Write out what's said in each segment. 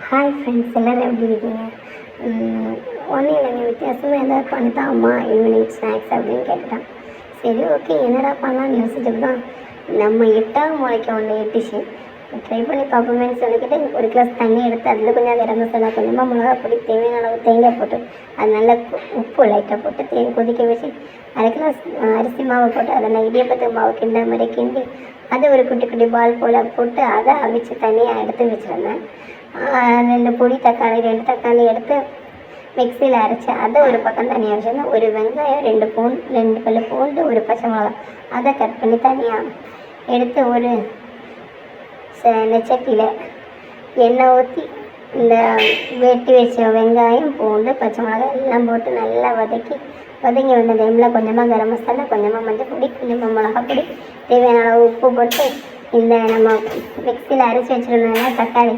Hi friends, எல்லோரும் எப்படி இருக்கீங்க? ஒன்றும் இல்லைங்க, வித்தியாசமாக எதாவது பண்ணித்தாம்மா ஈவினிங் ஸ்நாக்ஸ் அப்படின்னு கேட்டுட்டான். சரி, ஓகே, என்னடா பண்ணலான்னு யோசிச்சுட்டு தான் நம்ம 8வது மூளைக்கு ஒன்று எட்டுச்சு. ட்ரை பண்ணி பார்ப்போமேன்னு சொல்லிக்கிட்டு ஒரு கிளாஸ் தண்ணி எடுத்து அதில் கொஞ்சம் கரம் மசாலா, கொஞ்சமாக மிளகா பொடி, தேவையான அளவு தேங்காய் போட்டு அது நல்லா உப்பு லைட்டாக போட்டு கொதிக்க வச்சு 1/2 கிளாஸ் அரிசி மாவு போட்டு அதை நான் இடியப்பத்து மாவு கிண்ட மாதிரி கிண்டி அதை ஒரு குட்டி குட்டி பால் போல் போட்டு அதை அவிச்சு தனியாக எடுத்து வச்சுருந்தேன். 2 பொடி தக்காளி 2 தக்காளி எடுத்து மிக்சியில் அரைச்சி அதை ஒரு பக்கம் தனியாக வச்சுருந்தேன். ஒரு வெங்காயம் 2 பல்லு பூண்டு, ஒரு பச்சை மிளகா அதை கட் பண்ணி தனியாக எடுத்து ஒரு நெச்சட்டியில் எண்ணெய் ஊற்றி இந்த வெட்டி வச்ச வெங்காயம், பூண்டு, பச்சை மிளகாய் எல்லாம் போட்டு நல்லா வதக்கி வந்த டைமில் கொஞ்சமாக கரம் மசாலா, கொஞ்சமாக மஞ்சள் பொடி, கொஞ்சமாக மிளகா பொடி, தேவையான அளவு உப்பு போட்டு இந்த நம்ம மிக்சியில் அரைச்சி வச்சுருந்தோம்னா தக்காளி,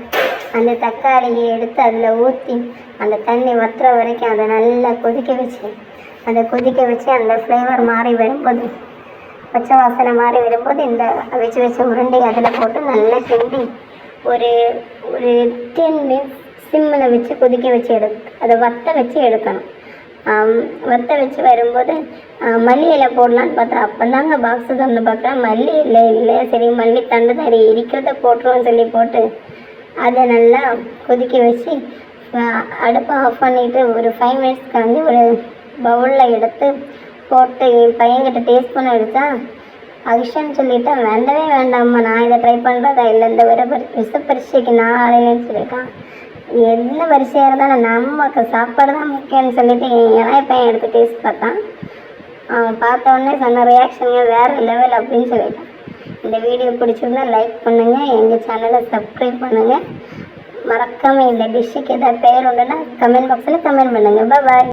அந்த தக்காளியை எடுத்து அதில் ஊற்றி அந்த தண்ணி வற்றுற வரைக்கும் அதை நல்லா கொதிக்க வச்சு அந்த ஃப்ளேவர் மாறி வரும்போது, பச்சை வாசனை மாறி வரும்போது இந்த அவிச்சு வச்ச உருண்டை அதில் போட்டு நல்லா கிண்டி ஒரு 10 மினிட்ஸ் சிம்மில் வச்சு கொதிக்க வச்சு அதை வற்ற வச்சு எடுக்கணும். வற்ற வச்சு வரும்போது மல்லி இலை போடலான்னு பார்த்தா அப்போ தாங்க பாக்ஸு திறந்து பார்க்குறேன், மல்லி இல்லை. சரி, மல்லி தண்டு தறி இருக்கிறத போட்டுருவோன்னு சொல்லி போட்டு அதை நல்லா கொதிக்க வச்சு அடுப்பை ஆஃப் பண்ணிவிட்டு ஒரு 5 மினிட்ஸ் கழிஞ்சு ஒரு பவுலில் எடுத்து போட்டு என் பையன்கிட்ட டேஸ்ட் பண்ண எடுத்தா அகிஷான்னு சொல்லிவிட்டேன். வேண்டவே வேண்டாம்மா, நான் இதை ட்ரை பண்ணுறதா இல்லை, இந்த விஷ பரீட்சைக்கு நான் ஆலையிலன்னு சொல்லியிருக்கான். என்ன வரிசையாக இருந்தாலும் நமக்கு சாப்பாடு தான் முக்கியம்னு சொல்லிட்டு என் பையன் எடுத்து டேஸ்ட் பார்த்தான். பார்த்தோன்னே சொன்ன ரியாக்ஷனுங்க வேறு லெவல் அப்படின்னு சொல்லிட்டான். இந்த வீடியோ பிடிச்சிருந்தா லைக் பண்ணுங்கள், எங்கள் சேனலை சப்ஸ்கிரைப் பண்ணுங்கள். மறக்காமல் இந்த டிஷ்ஷுக்கு ஏதாவது பெயர் உண்டுன்னா கமெண்ட் பாக்ஸில் கமெண்ட் பண்ணுங்கள். பாய்.